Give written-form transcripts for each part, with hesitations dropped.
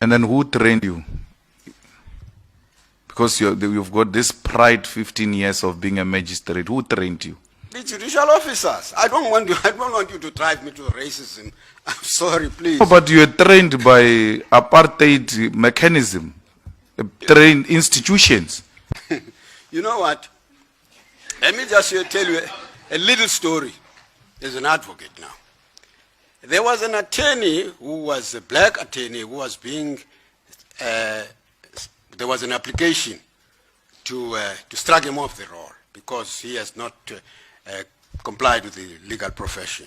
And then who trained you? Because you've got this pride, 15 years of being a magistrate. Who trained you? The judicial officers. I don't want you to drive me to racism. I'm sorry, please. No, but you were trained by apartheid mechanism, trained institutions. You know what? Let me just tell you a little story. As an advocate now. There was an attorney who was a black attorney who was being, there was an application to strike him off the roll because he has not complied with the legal profession.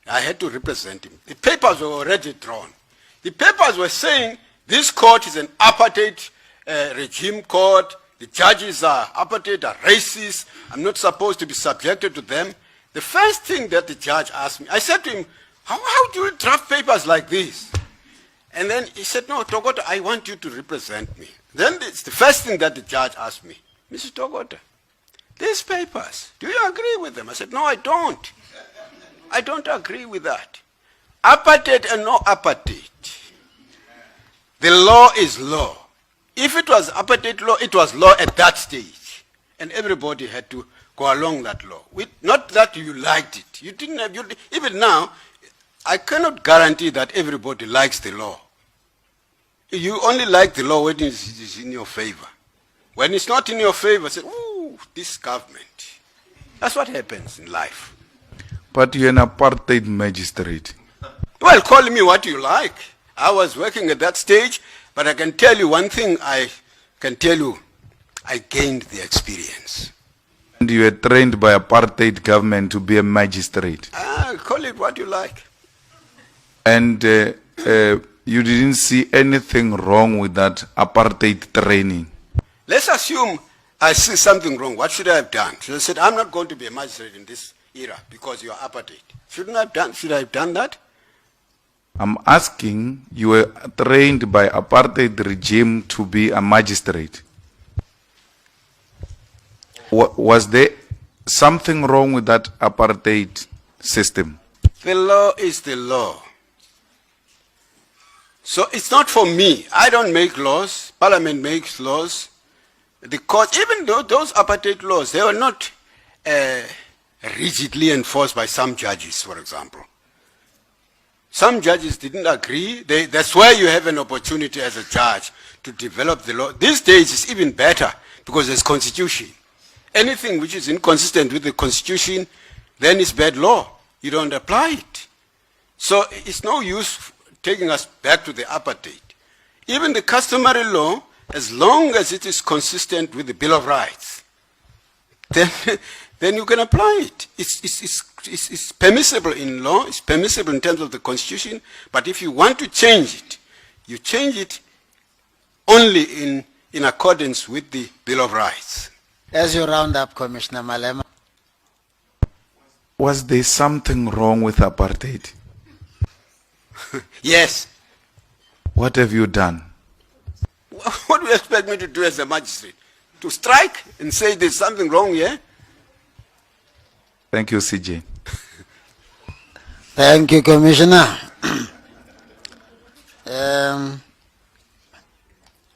I had to represent him. The papers were already drawn. The papers were saying this court is an apartheid regime court. The judges are apartheid, are racist. I'm not supposed to be subjected to them. The first thing that the judge asked me, I said to him, how do you draft papers like this? And then he said, no, Togota, I want you to represent me. Then it's the first thing that the judge asked me, Mr. Togota, these papers, do you agree with them? I said, no, I don't. I don't agree with that. Apartheid and no apartheid. The law is law. If it was apartheid law, it was law at that stage. And everybody had to go along that law. Not that you liked it. You didn't have, even now, I cannot guarantee that everybody likes the law. You only like the law when it is in your favor. When it's not in your favor, say, ooh, this government. That's what happens in life. But you're an apartheid magistrate. Well, call me what you like. I was working at that stage, but I can tell you one thing, I gained the experience. And you were trained by apartheid government to be a magistrate. Call it what you like. And you didn't see anything wrong with that apartheid training? Let's assume I see something wrong. What should I have done? Should I have said, I'm not going to be a magistrate in this era because you are apartheid? Should I have done that? I'm asking, you were trained by apartheid regime to be a magistrate. Was there something wrong with that apartheid system? The law is the law. So it's not for me. I don't make laws. Parliament makes laws. The court, even though those apartheid laws, they were not rigidly enforced by some judges, for example. Some judges didn't agree. That's why you have an opportunity as a judge to develop the law. These days it's even better because there's constitution. Anything which is inconsistent with the constitution, then it's bad law. You don't apply it. So it's no use taking us back to the apartheid. Even the customary law, as long as it is consistent with the Bill of Rights, then you can apply it. It's permissible in law, it's permissible in terms of the constitution, but if you want to change it, you change it only in accordance with the Bill of Rights. As you round up, Commissioner Malema. Was there something wrong with apartheid? Yes. What have you done? What do you expect me to do as a magistrate? To strike and say there's something wrong here? Thank you, CJ. Thank you, Commissioner. You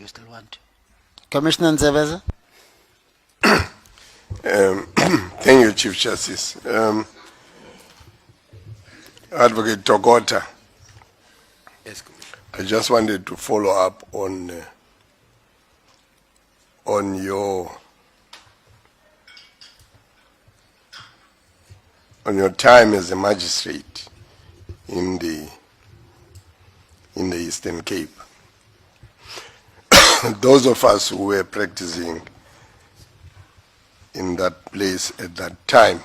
still want to? Commissioner Nzebeza? Thank you, Chief Justice. Advocate Togota, Yes, Commissioner. I just wanted to follow up on your time as a magistrate in the Eastern Cape. Those of us who were practicing in that place at that time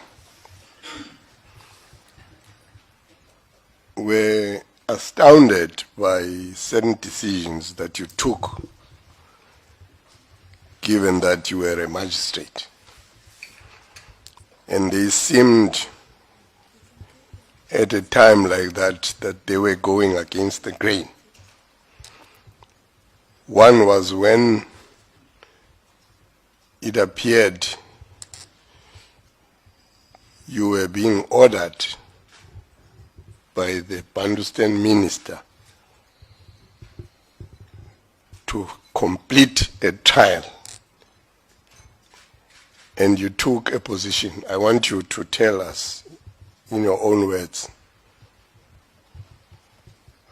were astounded by certain decisions that you took, given that you were a magistrate. And they seemed, at a time like that they were going against the grain. One was when it appeared you were being ordered by the Pandustan minister to complete a trial and you took a position, I want you to tell us in your own words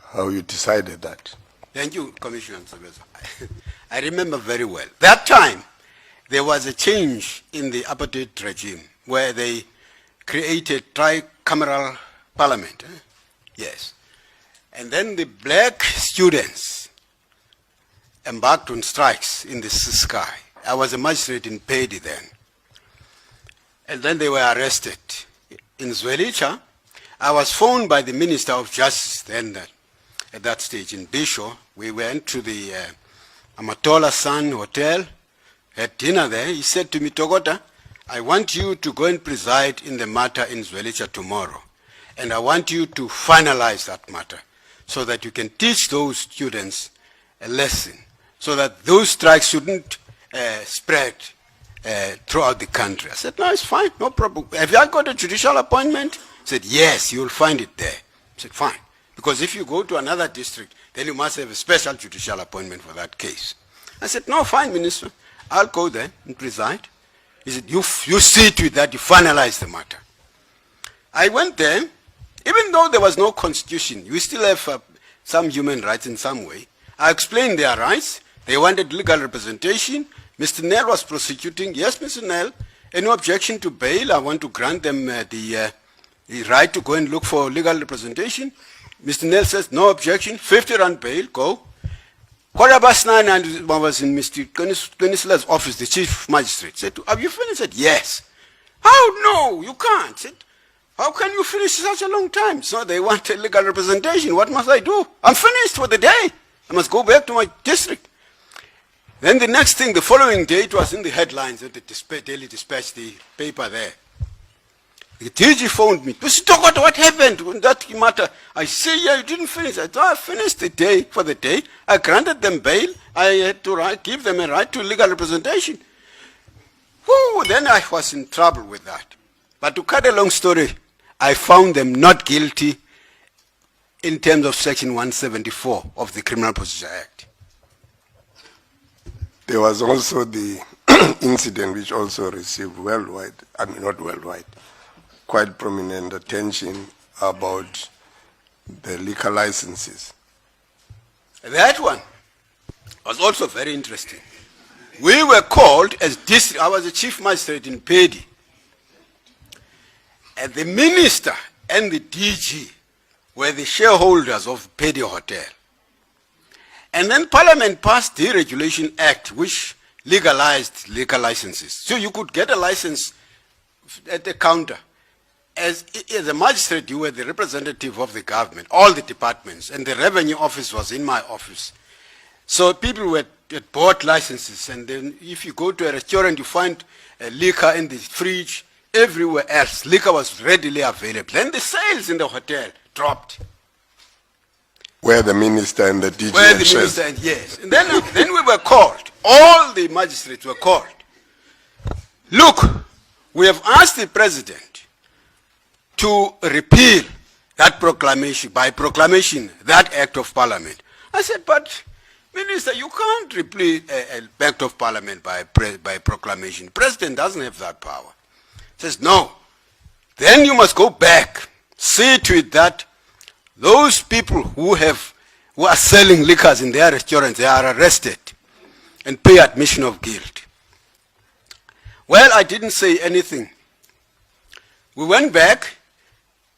how you decided that. Thank you, Commissioner Nsebeza. I remember very well. That time, there was a change in the apartheid regime where they created tricameral parliament. Yes. And then the black students embarked on strikes in the sky. I was a magistrate in Pedi then. And then they were arrested. In Zwelicha, I was phoned by the Minister of Justice then at that stage in Bisho. We went to the Amatola Sun Hotel, had dinner there. He said to me, Togota, I want you to go and preside in the matter in Zwelicha tomorrow. And I want you to finalize that matter so that you can teach those students a lesson so that those strikes shouldn't spread throughout the country. I said, no, it's fine, no problem. Have you got a judicial appointment? He said, yes, you'll find it there. I said, fine. Because if you go to another district, then you must have a special judicial appointment for that case. I said, no, fine, Minister. I'll go there and preside. He said, you see to it that you finalize the matter. I went there. Even though there was no constitution, we still have some human rights in some way. I explained their rights. They wanted legal representation. Mr. Nell was prosecuting. Yes, Mr. Nell, any objection to bail? I want to grant them the right to go and look for legal representation. Mr. Nell says, no objection, 50 rand bail, go. Quarter past 9, and I was in Mr. Konisla's office, the chief magistrate. Said, have you finished? Said, yes. How? No, you can't. Said, how can you finish such a long time? So they want a legal representation. What must I do? I'm finished for the day. I must go back to my district. Then the next thing, the following day, it was in the headlines at the Daily Dispatch, the paper there. The DG phoned me. Mr. Togota, what happened on that matter? I say, yeah, you didn't finish. I thought I finished the day for the day. I granted them bail. I had to give them a right to legal representation. Whew, then I was in trouble with that. But to cut a long story, I found them not guilty in terms of Section 174 of the Criminal Procedure Act. There was also the incident which also received worldwide, I mean not worldwide, quite prominent attention about the liquor licenses. That one was also very interesting. We were called as district, I was a chief magistrate in Pedi. And the minister and the DG were the shareholders of Pedi Hotel. And then Parliament passed the Regulation Act, which legalized liquor licenses. So you could get a license at the counter. As a magistrate, you were the representative of the government, all the departments, and the revenue office was in my office. So people had bought licenses, and then if you go to a restaurant, you find liquor in the fridge. Everywhere else, liquor was readily available. Then the sales in the hotel dropped. Where the minister and the DG Where the minister and yes. And then we were called. All the magistrates were called. Look, we have asked the president to repeal that proclamation, by proclamation, that act of parliament. I said, but Minister, you can't repeal an act of parliament by proclamation. The president doesn't have that power. He says, no. Then you must go back, see to it that those people who are selling liquors in their restaurants, they are arrested and pay admission of guilt. Well, I didn't say anything. We went back.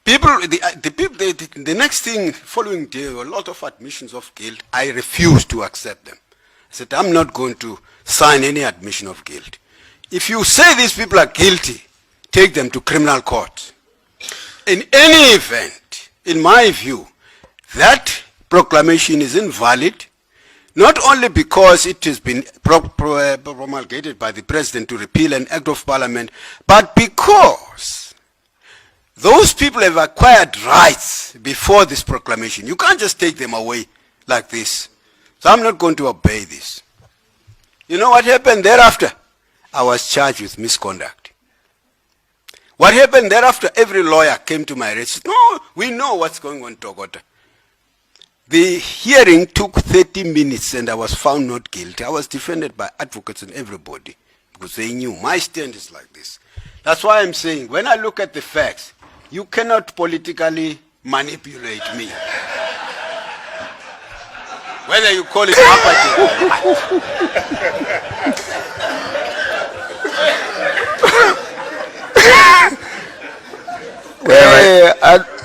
The next thing, following day, a lot of admissions of guilt. I refused to accept them. I said, I'm not going to sign any admission of guilt. If you say these people are guilty, take them to criminal court. In any event, in my view, that proclamation is invalid, not only because it has been promulgated by the president to repeal an act of parliament, but because those people have acquired rights before this proclamation. You can't just take them away like this. So I'm not going to obey this. You know what happened thereafter? I was charged with misconduct. What happened thereafter? Every lawyer came to my rescue. No, we know what's going on, Togota. The hearing took 30 minutes and I was found not guilty. I was defended by advocates and everybody because they knew my stand is like this. That's why I'm saying, when I look at the facts, you cannot politically manipulate me. Whether you call it apartheid or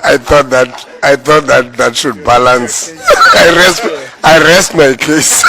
I thought that should balance. I rest my case.